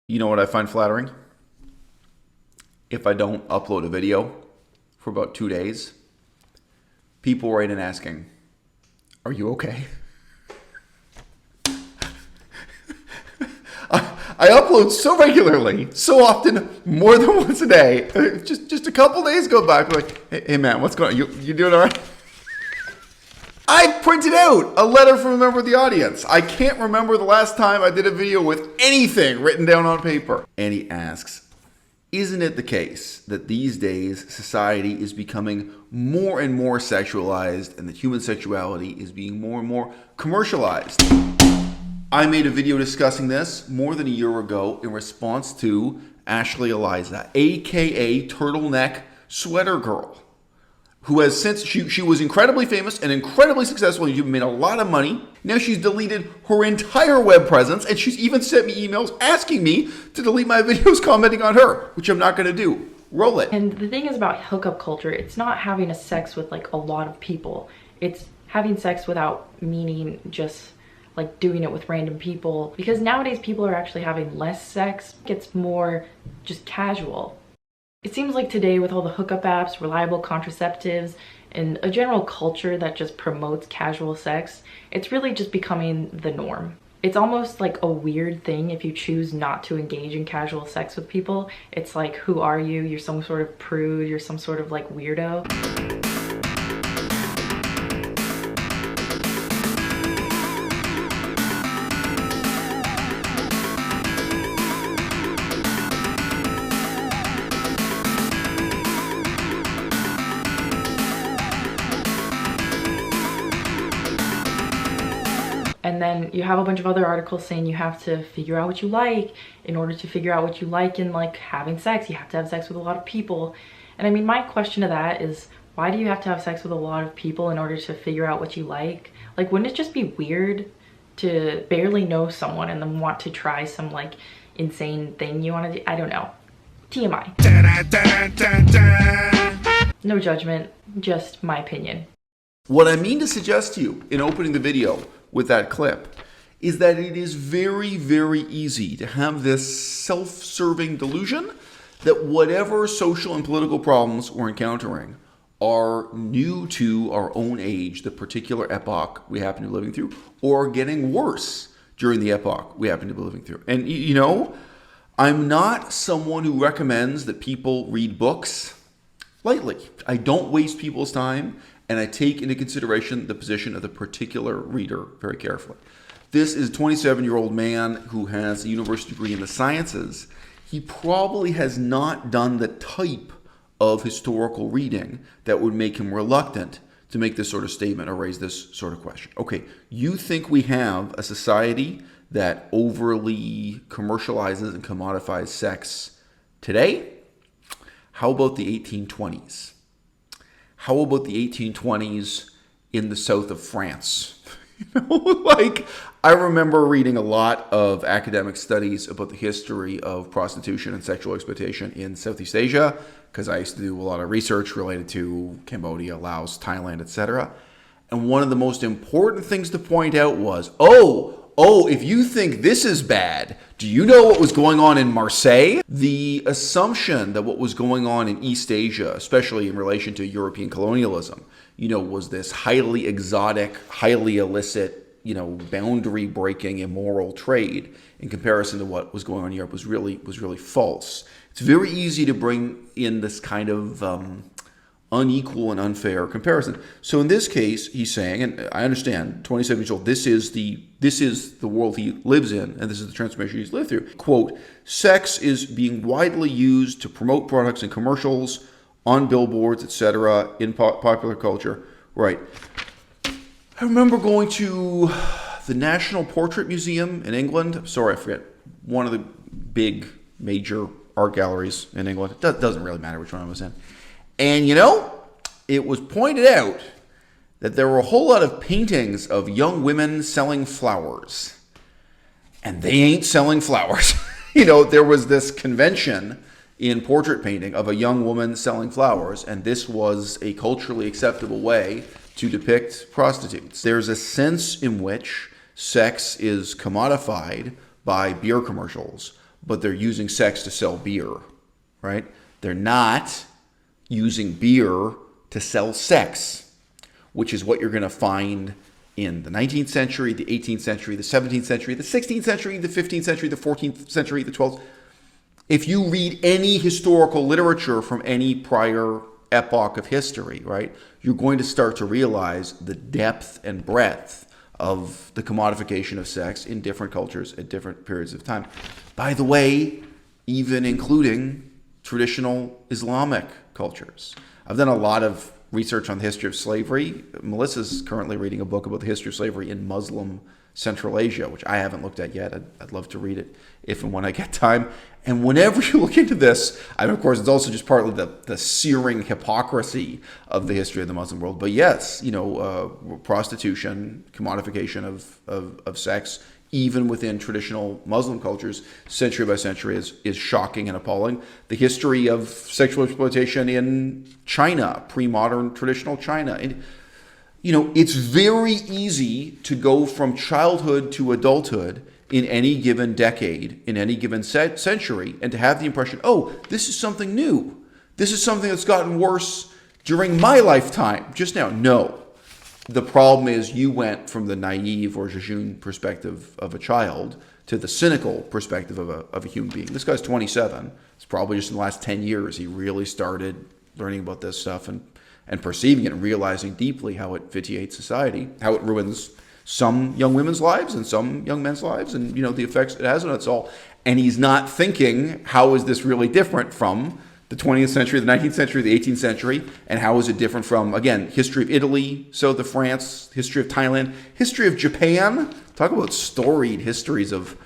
You know what I find flattering? If I don't upload a video for about 2 days, people write in asking, "Are you okay?" I upload so regularly, so often, more than once a day. Just a couple days go by, I'm like, hey man, what's going on? You doing all right? I printed out a letter from a member of the audience. I can't remember the last time I did a video with anything written down on paper. And he asks, isn't it the case that these days society is becoming more and more sexualized and that human sexuality is being more and more commercialized? I made a video discussing this more than a year ago in response to Ashley Eliza, aka Turtleneck Sweater Girl, who has since, she was incredibly famous and incredibly successful. She made a lot of money. Now she's deleted her entire web presence, and she's even sent me emails asking me to delete my videos commenting on her, which I'm not going to do. Roll it. And the thing is about hookup culture, it's not having a sex with like a lot of people. It's having sex without meaning, just like doing it with random people. Because nowadays people are actually having less sex. It's more just casual. It seems like today, with all the hookup apps, reliable contraceptives, and a general culture that just promotes casual sex, it's really just becoming the norm. It's almost like a weird thing if you choose not to engage in casual sex with people. It's like, who are you? You're some sort of prude, you're some sort of like weirdo. And then you have a bunch of other articles saying you have to figure out what you like. In order to figure out what you like in like having sex, you have to have sex with a lot of people. And I mean, my question to that is, why do you have to have sex with a lot of people in order to figure out what you like? Like, wouldn't it just be weird to barely know someone and then want to try some like insane thing you want to do? I don't know. TMI. No judgment, just my opinion. What I mean to suggest to you in opening the video with that clip is that it is very, very easy to have this self-serving delusion that whatever social and political problems we're encountering are new to our own age, the particular epoch we happen to be living through, or getting worse during the epoch we happen to be living through. And you know, I'm not someone who recommends that people read books lightly. I don't waste people's time, and I take into consideration the position of the particular reader very carefully. This is a 27-year-old man who has a university degree in the sciences. He probably has not done the type of historical reading that would make him reluctant to make this sort of statement or raise this sort of question. Okay, you think we have a society that overly commercializes and commodifies sex today? How about the 1820s? How about the 1820s in the south of France? Like, I remember reading a lot of academic studies about the history of prostitution and sexual exploitation in Southeast Asia, because I used to do a lot of research related to Cambodia, Laos, Thailand, etc. And one of the most important things to point out was, if you think this is bad, do you know what was going on in Marseille? The assumption that what was going on in East Asia, especially in relation to European colonialism, was this highly exotic, highly illicit, boundary-breaking, immoral trade in comparison to what was going on in Europe was really false. It's very easy to bring in this kind of unequal and unfair comparison. So in this case, he's saying, and I understand, 27 years old, this is the world he lives in, and this is the transformation he's lived through. Quote, sex is being widely used to promote products in commercials, on billboards, etc., in popular culture. Right. I remember going to the National Portrait Museum in England. Sorry, I forget. One of the big, major art galleries in England. It doesn't really matter which one I was in. And it was pointed out that there were a whole lot of paintings of young women selling flowers. And they ain't selling flowers. There was this convention in portrait painting of a young woman selling flowers, and this was a culturally acceptable way to depict prostitutes. There's a sense in which sex is commodified by beer commercials, but they're using sex to sell beer, right? They're not using beer to sell sex, which is what you're going to find in the 19th century, the 18th century, the 17th century, the 16th century, the 15th century, the 14th century, the 12th. If you read any historical literature from any prior epoch of history, right, you're going to start to realize the depth and breadth of the commodification of sex in different cultures at different periods of time. By the way, even including traditional Islamic cultures. I've done a lot of research on the history of slavery. Melissa's currently reading a book about the history of slavery in Muslim Central Asia, which I haven't looked at yet. I'd love to read it if and when I get time. And whenever you look into this, of course, it's also just partly the searing hypocrisy of the history of the Muslim world. But yes, prostitution, commodification of sex, even within traditional Muslim cultures, century by century, is shocking and appalling. The history of sexual exploitation in China, pre-modern traditional China. And, it's very easy to go from childhood to adulthood in any given decade, in any given century, and to have the impression, oh, this is something new. This is something that's gotten worse during my lifetime, just now. No. The problem is you went from the naive or jejune perspective of a child to the cynical perspective of a human being. This guy's 27. It's probably just in the last 10 years he really started learning about this stuff and perceiving it and realizing deeply how it vitiates society, how it ruins some young women's lives and some young men's lives, and the effects it has on us all. And he's not thinking, how is this really different from the 20th century, the 19th century, the 18th century, and how is it different from, again, history of Italy, south of France, history of Thailand, history of Japan. Talk about storied histories of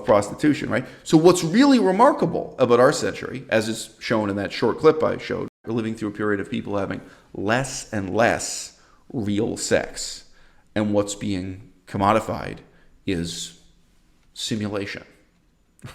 prostitution, right? So what's really remarkable about our century, as is shown in that short clip I showed, we're living through a period of people having less and less real sex. And what's being commodified is simulation.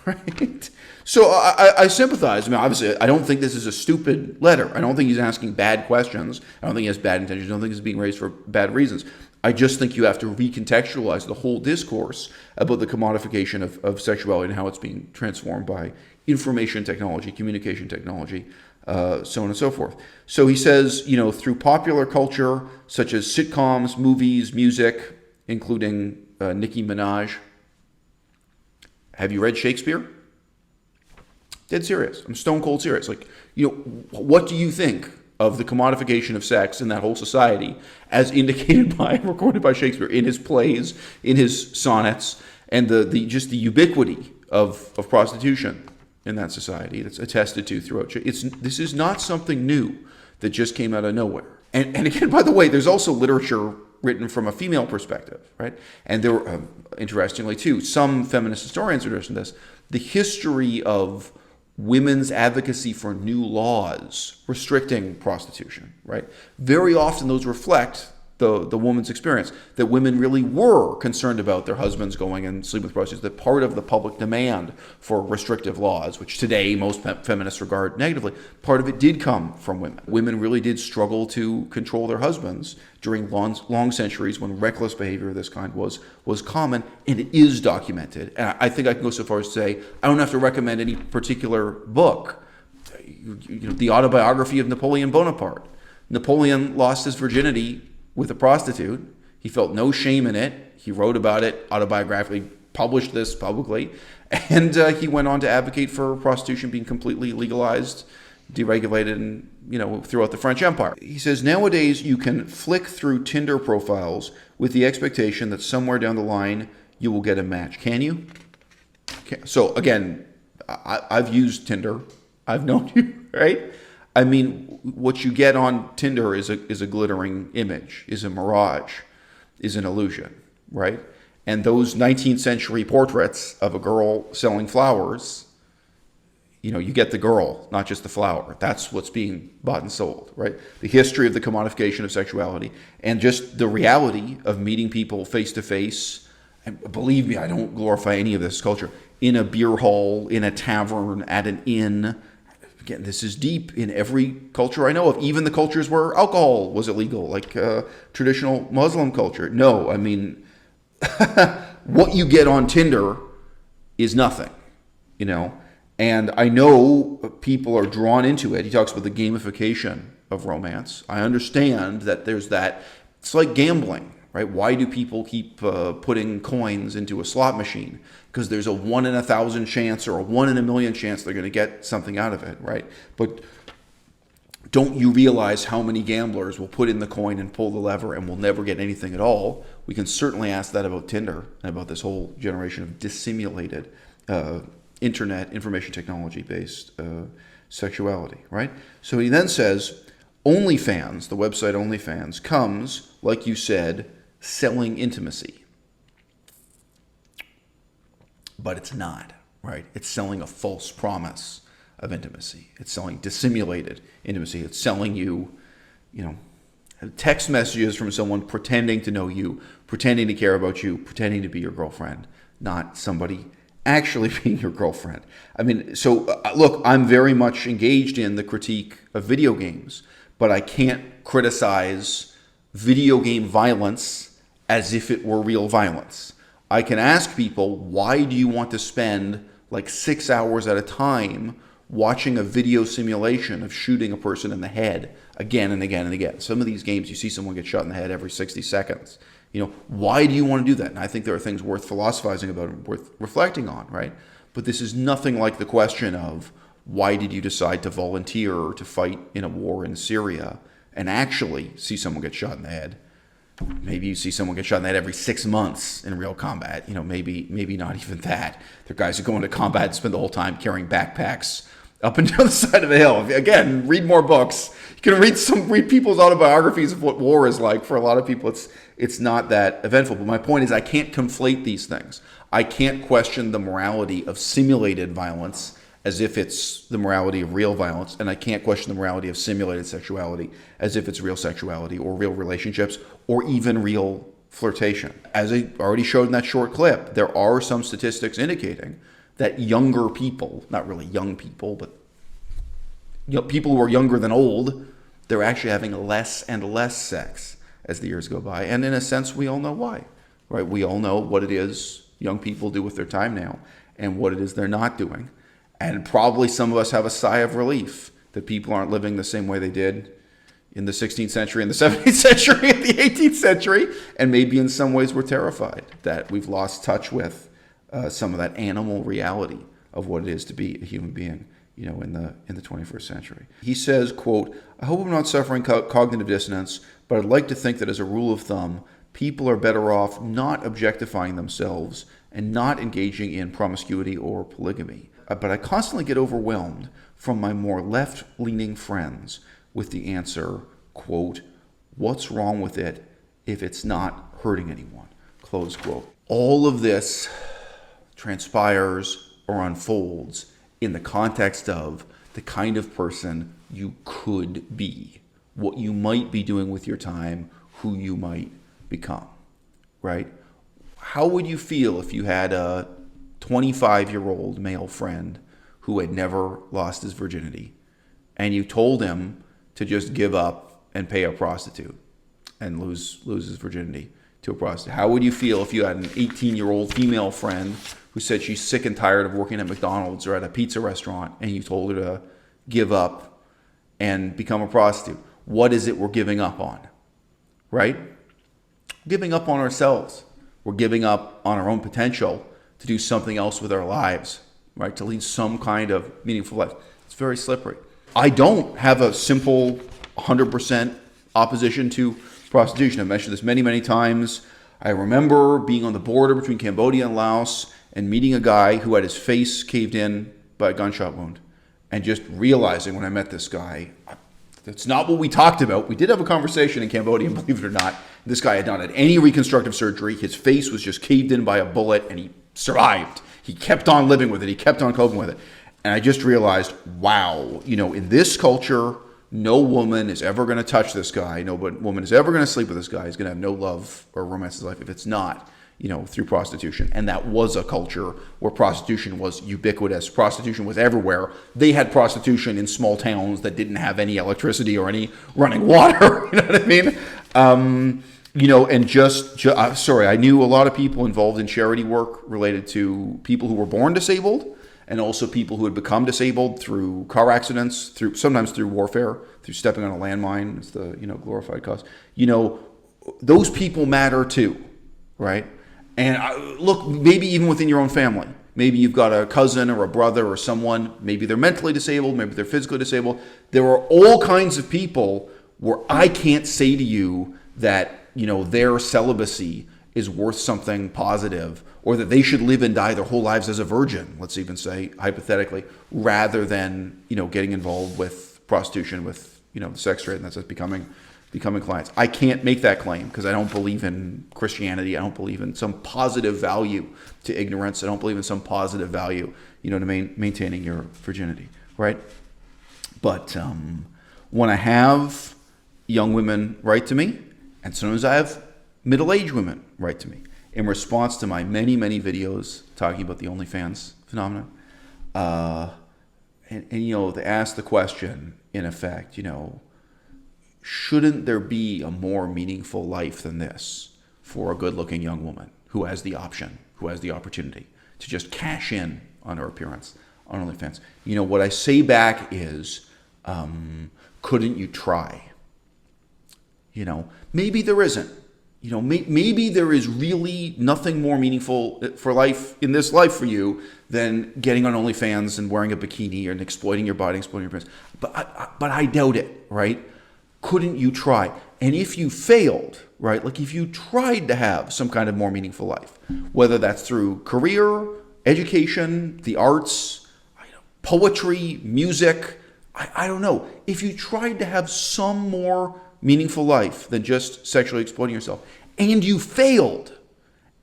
Right? So I sympathize. Obviously, I don't think this is a stupid letter. I don't think he's asking bad questions. I don't think he has bad intentions. I don't think he's being raised for bad reasons. I just think you have to recontextualize the whole discourse about the commodification of sexuality and how it's being transformed by information technology, communication technology, so on and so forth. So he says, through popular culture, such as sitcoms, movies, music, including Nicki Minaj. Have you read Shakespeare? Dead serious. I'm stone cold serious. What do you think of the commodification of sex in that whole society as indicated by, recorded by Shakespeare in his plays, in his sonnets, and the ubiquity of prostitution in that society that's attested to throughout. This is not something new that just came out of nowhere. And again, by the way, there's also literature written from a female perspective, right? And there were, interestingly too, some feminist historians are interested in this, the history of women's advocacy for new laws restricting prostitution, right? Very often those reflect the woman's experience, that women really were concerned about their husbands going and sleeping with prostitutes, that part of the public demand for restrictive laws, which today most feminists regard negatively, part of it did come from women. Women really did struggle to control their husbands during long centuries when reckless behavior of this kind was common, and it is documented. And I think I can go so far as to say, I don't have to recommend any particular book. The autobiography of Napoleon Bonaparte. Napoleon lost his virginity with a prostitute. He felt no shame in it. He wrote about it autobiographically, published this publicly, and he went on to advocate for prostitution being completely legalized, deregulated, and throughout the French Empire. He says, nowadays you can flick through Tinder profiles with the expectation that somewhere down the line you will get a match. Can you? Okay. So again, I've used Tinder. I've known you, right? What you get on Tinder is a glittering image, is a mirage, is an illusion, right? And those 19th century portraits of a girl selling flowers, you get the girl, not just the flower. That's what's being bought and sold, right? The history of the commodification of sexuality and just the reality of meeting people face to face. And believe me, I don't glorify any of this culture. In a beer hall, in a tavern, at an inn. Again, this is deep in every culture I know of, even the cultures where alcohol was illegal, like traditional Muslim culture. No, what you get on Tinder is nothing. you know. And I know people are drawn into it. He talks about the gamification of romance. I understand that there's that. It's like gambling, right? Why do people keep putting coins into a slot machine? Because there's a 1 in 1,000 chance or a 1 in a million chance they're going to get something out of it, right? But don't you realize how many gamblers will put in the coin and pull the lever and will never get anything at all? We can certainly ask that about Tinder and about this whole generation of dissimulated internet information technology based sexuality, right? So he then says, OnlyFans, the website OnlyFans, comes, like you said, selling intimacy. But it's not, right? It's selling a false promise of intimacy. It's selling dissimulated intimacy. It's selling you, text messages from someone pretending to know you, pretending to care about you, pretending to be your girlfriend, not somebody actually being your girlfriend. I mean, so look, I'm very much engaged in the critique of video games, but I can't criticize video game violence as if it were real violence. I can ask people, why do you want to spend like 6 hours at a time watching a video simulation of shooting a person in the head again and again and again? Some of these games, you see someone get shot in the head every 60 seconds. Why do you want to do that? And I think there are things worth philosophizing about and worth reflecting on, right? But this is nothing like the question of, why did you decide to volunteer to fight in a war in Syria and actually see someone get shot in the head? Maybe you see someone get shot in the head every 6 months in real combat. Maybe not even that. There are guys who go into combat and spend the whole time carrying backpacks up and down the side of the hill. Again, read more books. You can read people's autobiographies of what war is like. For a lot of people, it's not that eventful. But my point is, I can't conflate these things. I can't question the morality of simulated violence as if it's the morality of real violence, and I can't question the morality of simulated sexuality as if it's real sexuality or real relationships or even real flirtation. As I already showed in that short clip, there are some statistics indicating that younger people, not really young people, but people who are younger than old, they're actually having less and less sex as the years go by. And in a sense, we all know why, right? We all know what it is young people do with their time now and what it is they're not doing. And probably some of us have a sigh of relief that people aren't living the same way they did in the 16th century, in the 17th century, in the 18th century. And maybe in some ways we're terrified that we've lost touch with some of that animal reality of what it is to be a human being, in the 21st century. He says, quote, I hope I'm not suffering cognitive dissonance, but I'd like to think that as a rule of thumb, people are better off not objectifying themselves and not engaging in promiscuity or polygamy. But I constantly get overwhelmed from my more left-leaning friends with the answer, quote, what's wrong with it if it's not hurting anyone, close quote. All of this transpires or unfolds in the context of the kind of person you could be, what you might be doing with your time, who you might become, right? How would you feel if you had a 25-year-old male friend who had never lost his virginity and you told him to just give up and pay a prostitute and lose his virginity to a prostitute? How would you feel if you had an 18-year-old female friend who said she's sick and tired of working at McDonald's or at a pizza restaurant and you told her to give up and become a prostitute? What is it we're giving up on, right? Giving up on ourselves. We're giving up on our own potential to do something else with our lives, right? To lead some kind of meaningful life. It's very slippery. I don't have a simple 100% opposition to prostitution. I've mentioned this many, many times. I remember being on the border between Cambodia and Laos and meeting a guy who had his face caved in by a gunshot wound. And just realizing when I met this guy, that's not what we talked about. We did have a conversation in Cambodia, believe it or not. This guy had not had any reconstructive surgery. His face was just caved in by a bullet and he survived. He kept on living with it. He kept on coping with it. And I just realized, wow, in this culture, no woman is ever going to touch this guy. No woman is ever going to sleep with this guy. He's going to have no love or romance in his life if it's not, through prostitution. And that was a culture where prostitution was ubiquitous. Prostitution was everywhere. They had prostitution in small towns that didn't have any electricity or any running water. You know what I mean? And I knew a lot of people involved in charity work related to people who were born disabled and also people who had become disabled through car accidents, sometimes through warfare, through stepping on a landmine. It's the glorified cause. Those people matter too, right? And look, maybe even within your own family. Maybe you've got a cousin or a brother or someone, maybe they're mentally disabled, maybe they're physically disabled. There are all kinds of people where I can't say to you that, their celibacy is worth something positive, or that they should live and die their whole lives as a virgin, let's even say, hypothetically, rather than, getting involved with prostitution, with, the sex trade, and that's just becoming clients. I can't make that claim because I don't believe in Christianity. I don't believe in some positive value to ignorance. I don't believe in some positive value, to maintaining your virginity, right? But when I have young women write to me, and sometimes I have middle-aged women write to me in response to my many, many videos talking about the OnlyFans phenomenon, and they ask the question, in effect, shouldn't there be a more meaningful life than this for a good-looking young woman who has the option, who has the opportunity to just cash in on her appearance on OnlyFans? What I say back is, couldn't you try? Maybe there isn't. Maybe there is really nothing more meaningful for life in this life for you than getting on OnlyFans and wearing a bikini and exploiting your body, exploiting your appearance. But I doubt it, right? Couldn't you try? And if you failed, right, like if you tried to have some kind of more meaningful life, whether that's through career, education, the arts, poetry, music, I don't know. If you tried to have some more meaningful life than just sexually exploiting yourself, and you failed,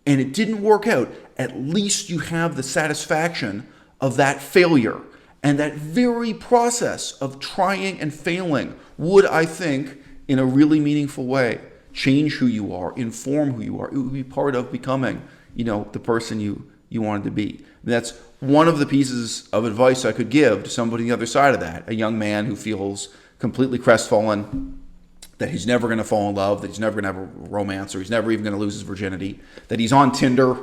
and it didn't work out, at least you have the satisfaction of that failure. And that very process of trying and failing would, I think, in a really meaningful way, change who you are, inform who you are. It would be part of becoming, the person you wanted to be. And that's one of the pieces of advice I could give to somebody on the other side of that, a young man who feels completely crestfallen, that he's never going to fall in love, that he's never going to have a romance, or he's never even going to lose his virginity, that he's on Tinder,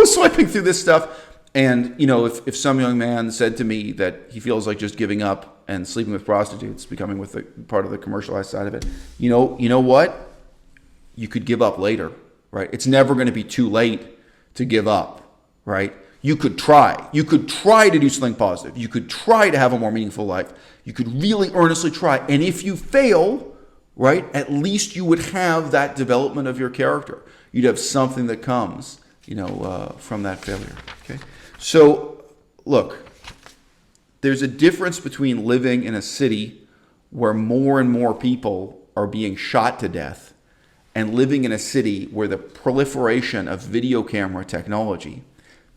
swiping through this stuff. And, if some young man said to me that he feels like just giving up and sleeping with prostitutes, becoming with part of the commercialized side of it, you know what? You could give up later, right? It's never going to be too late to give up, right? You could try. You could try to do something positive. You could try to have a more meaningful life. You could really earnestly try. And if you fail, right, at least you would have that development of your character. You'd have something that comes, from that failure, okay? So, look, there's a difference between living in a city where more and more people are being shot to death and living in a city where the proliferation of video camera technology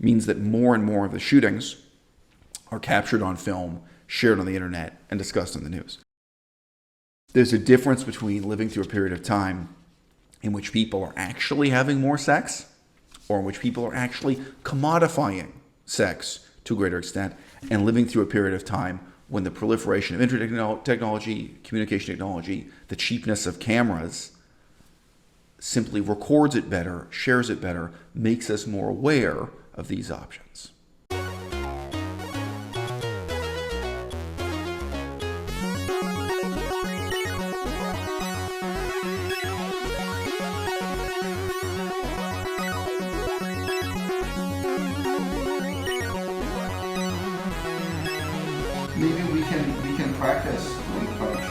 means that more and more of the shootings are captured on film, shared on the internet, and discussed on the news. There's a difference between living through a period of time in which people are actually having more sex, or in which people are actually commodifying sex to a greater extent, and living through a period of time when the proliferation of internet technology, communication technology, the cheapness of cameras simply records it better, shares it better, makes us more aware of these options. Maybe we can practice epoch.